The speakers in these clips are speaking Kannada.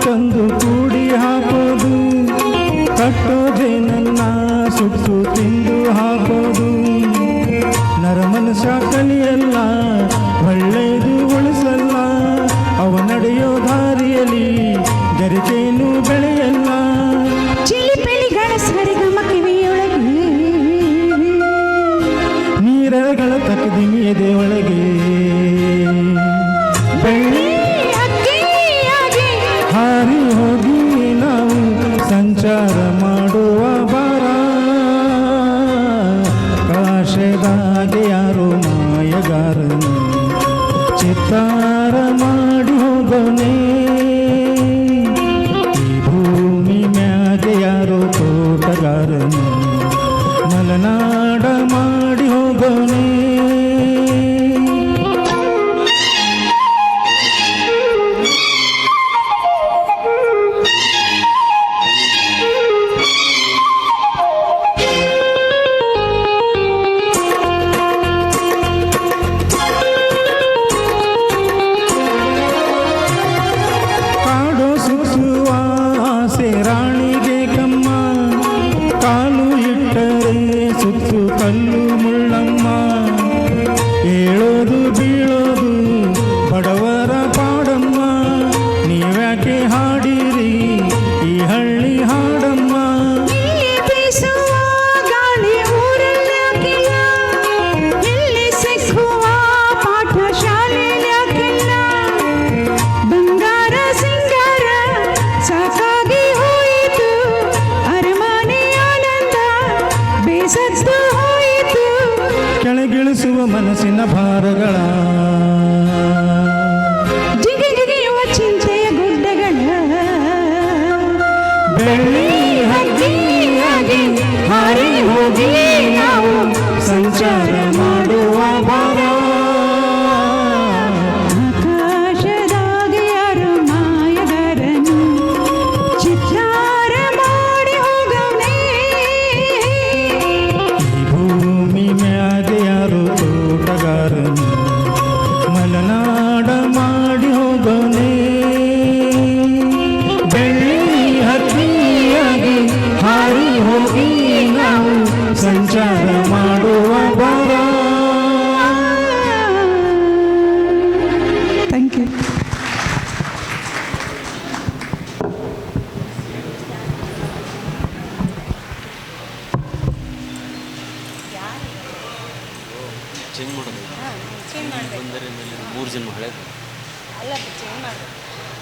ತಂದು ಕೂಡಿ ಹಾಕೋದು, ಕಟ್ಟೋದೇನನ್ನ ಸುಟ್ಟು ತಿಂದು ಹಾಕೋದು. ನರಮನುಷ್ಯ ಕಲಿಯಲ್ಲ, ಒಳ್ಳೆಯದು ಉಳಿಸಲ್ಲ, ಅವ ನಡೆಯೋ ದಾರಿಯಲ್ಲಿ ಗರಿಕೇನು ಬೆಳೆಯಲ್ಲ. ಚಿಲಿಪಿಲಿಗಳ ಸರಿಗಮ ಕಿವಿಯೊಳಗೆ, ನೀರಗಳ ತಕ್ಕದಿಮಿ ಎದೆ ಒಳಗೆ, ಬೆಳ್ಳಿ ಅಕ್ಕಿಯಾಗಿ ಹಾರಿ ಹೋಗಿ ನಾವು ಸಂಚಾರ ಮಾಡುವ ಬಾರ. ಕಾಶದಾಗೆ ಯಾರೋ ಮಾಯಗಾರನು ಚಿತ್ತಾರ ಮಾಡಿ ಹೋಗೋನೆ. ಈ ಭೂಮಿ ಮ್ಯಾಗೆ ಯಾರೋ ತೋಟಗಾರನು ಮಲೆನಾಡ ಮಾಡಿ ಹೋಗೋನೆ. ರಾಣಿಗೆ ಕಮ್ಮ ಕಾಲು ಇಟ್ಟರೆ ಸುತ್ತು ಕಲ್ಲು ಮುಳ್ಳಮ್ಮ. ಏಳೋದು ಬೀಳೋದು ಬಡವರ ಪಾಡಮ್ಮ, ನೀವ್ಯಾಕೆ ಹಾಡಿರಿ ಈ ಹಳ್ಳಿ ಹಾಡಮ್ಮ. ಬೀಸುವ ಗಾಳಿ ಊರಲ್ಲಿ ಹಾಕಿಲ್ಲ, ಎಲ್ಲಿ ಸಿಕ್ಕುವ ಪಾಠ ಶಾಲೆಯಲ್ಲಿ ಹಾಕಿಲ್ಲ. ಬಂಗಾರ ಸಿಂಗಾರ ಸಾಕಾಗಿ ಹೋಯಿತು, ಅರಮನೆ ಆನಂದ ಬೇಸತ್ತು ಹೋಯಿತು. ಕೆಳಗಿಳಿಸುವ ಮನಸ್ಸಿನ ಭಾರಗಳ, ಜಿಗಿಯುವ ಚಿಂತೆಯ ಗುಡ್ಡಗಳ, ಬೆಳ್ಳಿ ಹಕ್ಕಿಯಾಗಿ ಹಾರಿ ಹೋಗಿ ನಾವು ಸಂಚಾರ ಮಾಡುವ ಬಾರ. ಆಕಾಶದಾಗ ಯಾರು ಮಾಯಗಾರನು ಚಿತ್ತಾರ ಮಾಡಿ ಹೋಗವನೇ. ಈ ಭೂಮಿ ಮ್ಯಾಗೆ ಯಾರೋ ತೋಟಗಾರನು ಮಲೆನಾಡ ಮಾಡಿ ಹೋಗೋನೆ. ಬೆಳ್ಳಿ ಹಕ್ಕಿಯಾಗಿ ಹಾರಿ ಹೋಗಿ ನಾವು ಸಂಚಾರ ಮಾಡುವ ಬಾರ. Thank you. ಚೇಂಜ್ ಮಾಡೋದು ಬಂದರೆ ಮೇಲೆ 3 ಜನ ಹಳೆ ಅಲ್ಲ ಚೇಂಜ್ ಮಾಡಬೇಕು.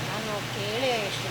ನಾನು ಕೇಳಿ ಎಷ್ಟು